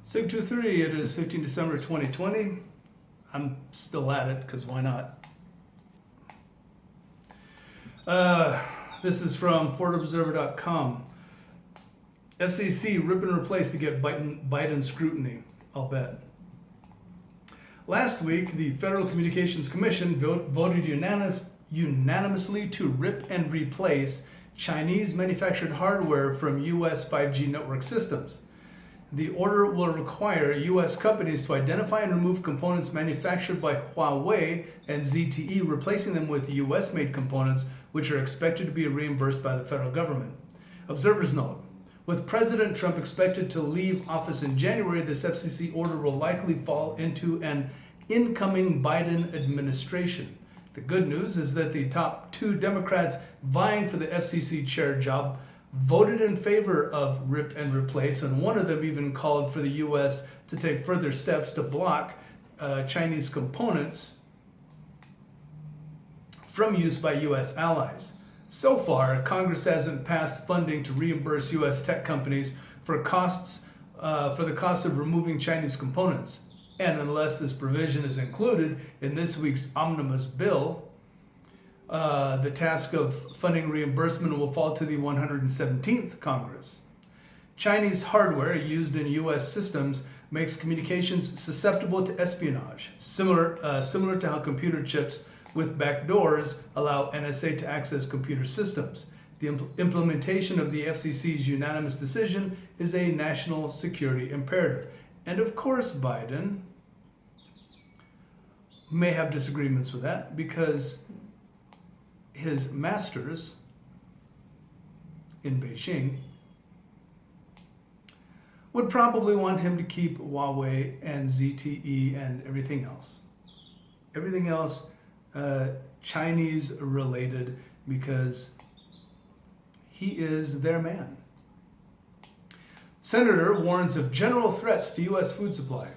SIG-23, it is 15 December 2020. I'm still at it, because why not? This is from ForwardObserver.com. FCC rip and replace to get Biden scrutiny, I'll bet. Last week, the Federal Communications Commission voted unanimously to rip and replace Chinese manufactured hardware from U.S. 5G network systems. The order will require U.S. companies to identify and remove components manufactured by Huawei and ZTE, replacing them with U.S.-made components, which are expected to be reimbursed by the federal government. Observers note, with President Trump expected to leave office in January, this FCC order will likely fall into an incoming Biden administration. The good news is that the top two Democrats vying for the FCC chair job voted in favor of rip and replace, and one of them even called for the U.S. to take further steps to block Chinese components from use by U.S. allies. So far, Congress hasn't passed funding to reimburse U.S. tech companies for the cost of removing Chinese components. And unless this provision is included in this week's omnibus bill, the task of funding reimbursement will fall to the 117th Congress. Chinese hardware used in U.S. systems makes communications susceptible to espionage, similar to how computer chips with backdoors allow NSA to access computer systems. The implementation of the FCC's unanimous decision is a national security imperative. And of course, Biden may have disagreements with that because his masters in Beijing would probably want him to keep Huawei and ZTE and everything else. Everything else Chinese related, because he is their man. Senator warns of general threats to U.S. food supply.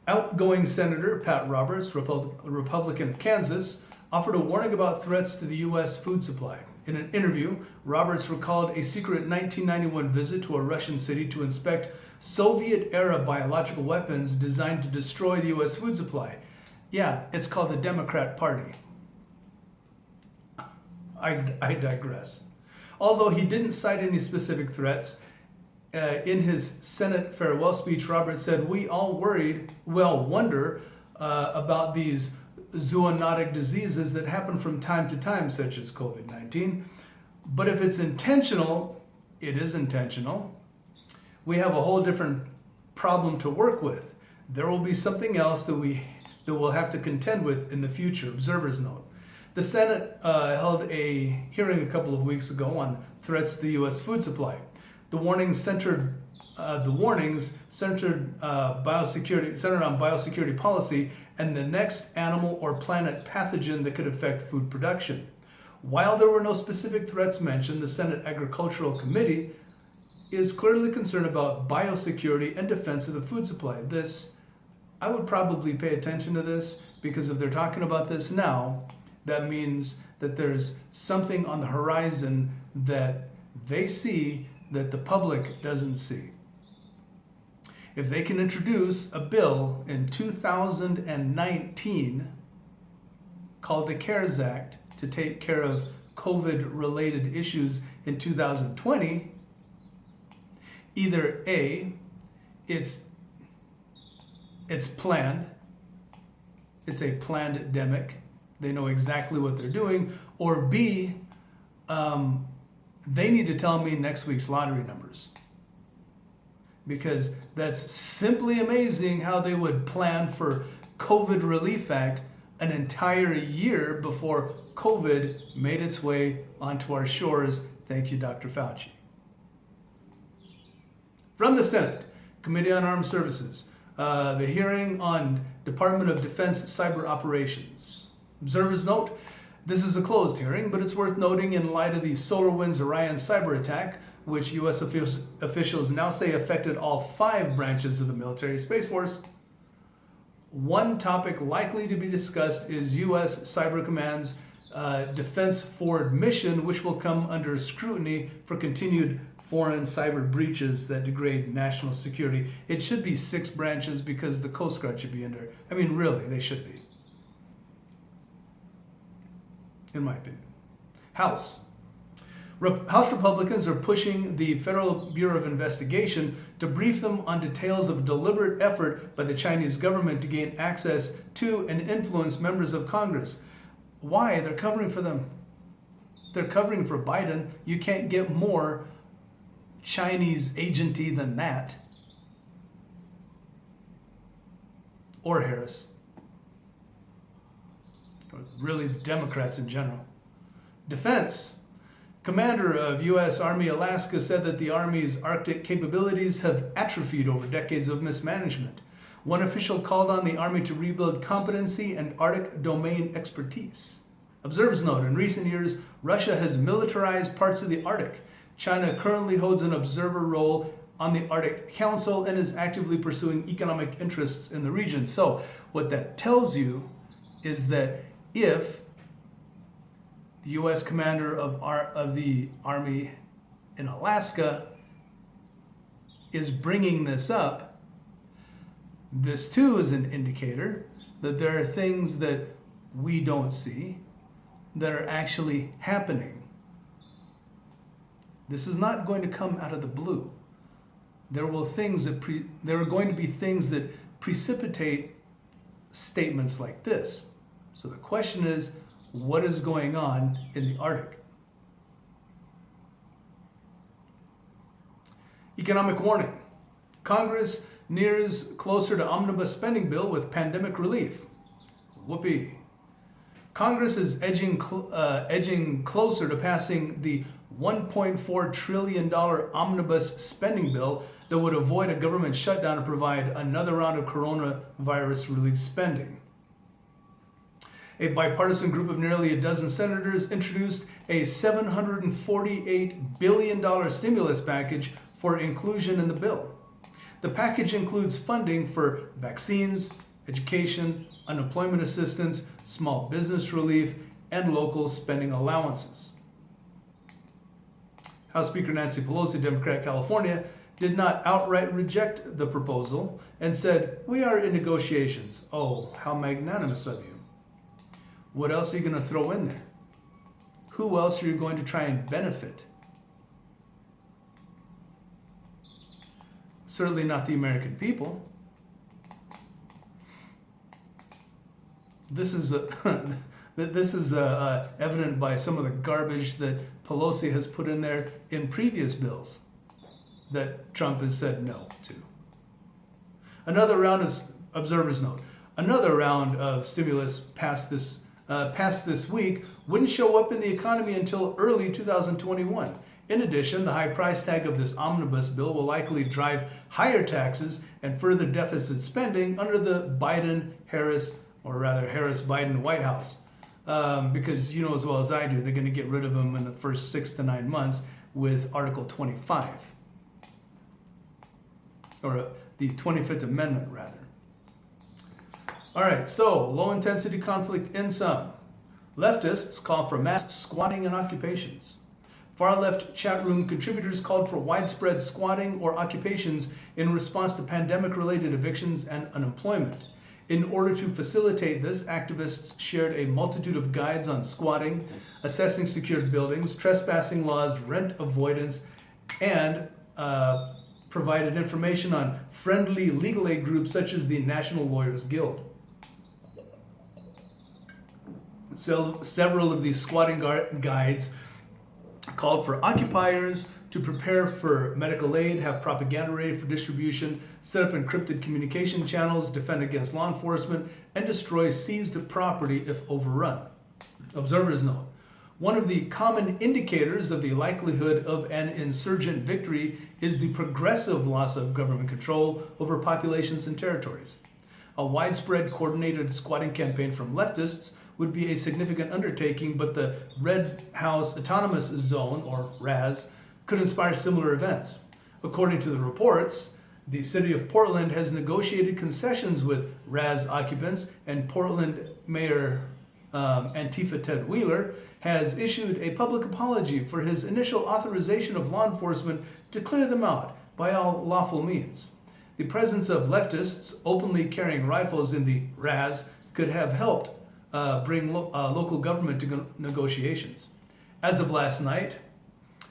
Outgoing Senator Pat Roberts, Republican of Kansas, offered a warning about threats to the U.S. food supply. In an interview, Roberts recalled a secret 1991 visit to a Russian city to inspect Soviet-era biological weapons designed to destroy the U.S. food supply. Yeah, it's called the Democrat Party. I digress. Although he didn't cite any specific threats, in his Senate farewell speech, Roberts said, we all wonder about these zoonotic diseases that happen from time to time, such as COVID-19. But if it's intentional, it is intentional. We have a whole different problem to work with. There will be something else that we'll have to contend with in the future, observers note. The Senate held a hearing a couple of weeks ago on threats to the U.S. food supply. The warnings centered on biosecurity policy and the next animal or planet pathogen that could affect food production. While there were no specific threats mentioned, the Senate Agricultural Committee is clearly concerned about biosecurity and defense of the food supply. I would probably pay attention to this, because if they're talking about this now, that means that there's something on the horizon that they see that the public doesn't see. If they can introduce a bill in 2019 called the CARES Act to take care of COVID-related issues in 2020, either A, it's planned, it's a plandemic, they know exactly what they're doing, or B, they need to tell me next week's lottery numbers. Because that's simply amazing how they would plan for COVID Relief Act an entire year before COVID made its way onto our shores. Thank you, Dr. Fauci. From the Senate Committee on Armed Services, the hearing on Department of Defense cyber operations. Observers note, this is a closed hearing, but it's worth noting in light of the SolarWinds Orion cyber attack, which U.S. officials now say affected all 5 branches of the military Space Force. One topic likely to be discussed is U.S. Cyber Command's Defense Forward mission, which will come under scrutiny for continued foreign cyber breaches that degrade national security. It should be 6 branches because the Coast Guard should be in there. I mean, really, they should be. In my opinion. House Republicans are pushing the Federal Bureau of Investigation to brief them on details of a deliberate effort by the Chinese government to gain access to and influence members of Congress. Why? They're covering for them. They're covering for Biden. You can't get more Chinese agency than that. Or Harris. Or really, the Democrats in general. Defense. Commander of U.S. Army Alaska said that the Army's Arctic capabilities have atrophied over decades of mismanagement. One official called on the Army to rebuild competency and Arctic domain expertise. Observers note, in recent years, Russia has militarized parts of the Arctic. China currently holds an observer role on the Arctic Council and is actively pursuing economic interests in the region. So what that tells you is that if the U.S. commander of the Army in Alaska is bringing this up, this too is an indicator that there are things that we don't see that are actually happening. This is not going to come out of the blue. There are going to be things that precipitate statements like this. So the question is, what is going on in the Arctic? Economic warning. Congress nears closer to omnibus spending bill with pandemic relief. Whoopee. Congress is edging closer to passing the $1.4 trillion omnibus spending bill that would avoid a government shutdown and provide another round of coronavirus relief spending. A bipartisan group of nearly a dozen senators introduced a $748 billion stimulus package for inclusion in the bill. The package includes funding for vaccines, education, unemployment assistance, small business relief, and local spending allowances. House Speaker Nancy Pelosi, Democrat, California, did not outright reject the proposal and said, "We are in negotiations." Oh, how magnanimous of you. What else are you going to throw in there? Who else are you going to try and benefit? Certainly not the American people. This is evident by some of the garbage that Pelosi has put in there in previous bills that Trump has said no to. Another round of observers note. Another round of stimulus passed this week wouldn't show up in the economy until early 2021. In addition, the high price tag of this omnibus bill will likely drive higher taxes and further deficit spending under the Biden-Harris, or rather Harris-Biden White House. Because you know as well as I do, they're going to get rid of them in the first 6 to 9 months with Article 25. Or the 25th Amendment, rather. All right, so low-intensity conflict in some. Leftists call for mass squatting and occupations. Far-left chat room contributors called for widespread squatting or occupations in response to pandemic-related evictions and unemployment. In order to facilitate this, activists shared a multitude of guides on squatting, assessing secured buildings, trespassing laws, rent avoidance, and provided information on friendly legal aid groups such as the National Lawyers Guild. So several of these squatting guides called for occupiers to prepare for medical aid, have propaganda ready for distribution, set up encrypted communication channels, defend against law enforcement, and destroy seized property if overrun. Observers note, one of the common indicators of the likelihood of an insurgent victory is the progressive loss of government control over populations and territories. A widespread coordinated squatting campaign from leftists would be a significant undertaking, but the Red House Autonomous Zone, or RAZ, could inspire similar events. According to the reports, the city of Portland has negotiated concessions with RAZ occupants, and Portland Mayor Antifa Ted Wheeler, has issued a public apology for his initial authorization of law enforcement to clear them out by all lawful means. The presence of leftists openly carrying rifles in the RAS could have helped bring local government to negotiations. As of last night,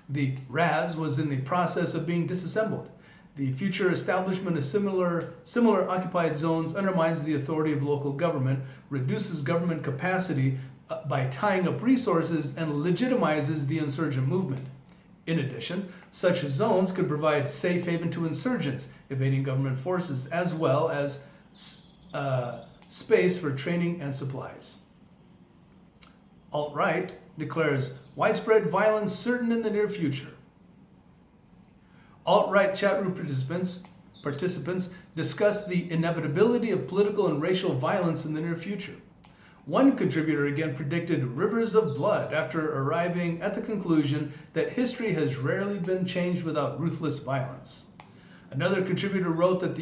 the RAS was in the process of being disassembled. The future establishment of similar occupied zones undermines the authority of local government, reduces government capacity by tying up resources, and legitimizes the insurgent movement. In addition, such zones could provide safe haven to insurgents evading government forces, as well as space for training and supplies. Alt-right declares widespread violence certain in the near future. Alt-right chat room participants discussed the inevitability of political and racial violence in the near future. One contributor again predicted rivers of blood after arriving at the conclusion that history has rarely been changed without ruthless violence. Another contributor wrote that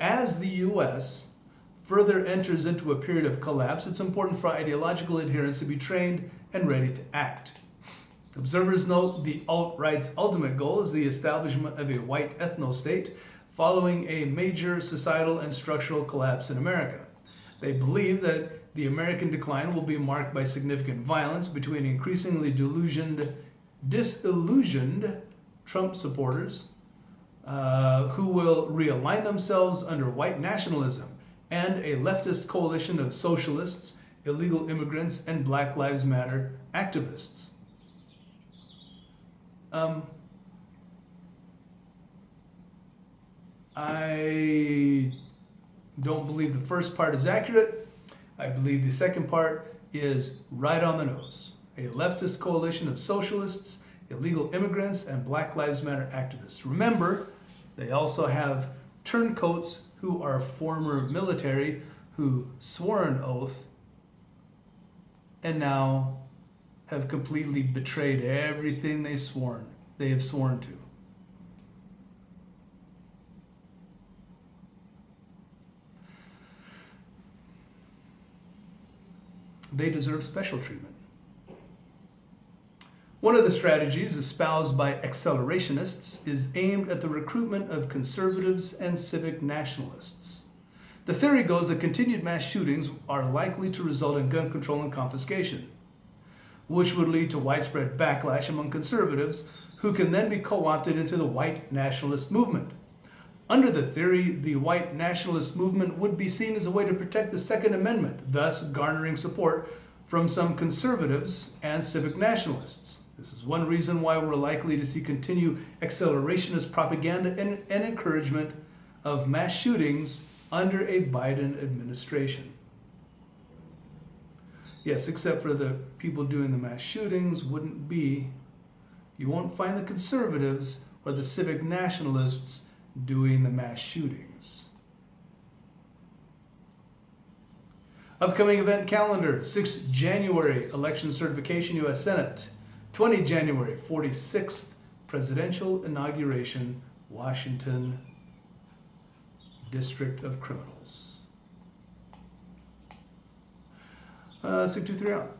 as the U.S. further enters into a period of collapse, it's important for ideological adherents to be trained and ready to act. Observers note the alt-right's ultimate goal is the establishment of a white ethno-state following a major societal and structural collapse in America. They believe that the American decline will be marked by significant violence between increasingly disillusioned Trump supporters who will realign themselves under white nationalism and a leftist coalition of socialists, illegal immigrants, and Black Lives Matter activists. I don't believe the first part is accurate. I believe the second part is right on the nose. A leftist coalition of socialists, illegal immigrants, and Black Lives Matter activists. Remember, they also have turncoats who are former military who swore an oath and now have completely betrayed everything they have sworn to. They deserve special treatment. One of the strategies espoused by accelerationists is aimed at the recruitment of conservatives and civic nationalists. The theory goes that continued mass shootings are likely to result in gun control and confiscation, which would lead to widespread backlash among conservatives who can then be co-opted into the white nationalist movement. Under the theory, the white nationalist movement would be seen as a way to protect the Second Amendment, thus garnering support from some conservatives and civic nationalists. This is one reason why we're likely to see continued accelerationist propaganda and encouragement of mass shootings under a Biden administration. Yes, except for the people doing the mass shootings you won't find the conservatives or the civic nationalists doing the mass shootings. Upcoming event calendar: 6 January, election certification, U.S. Senate. 20 January, 46th presidential inauguration, Washington District of Criminals. 623 out.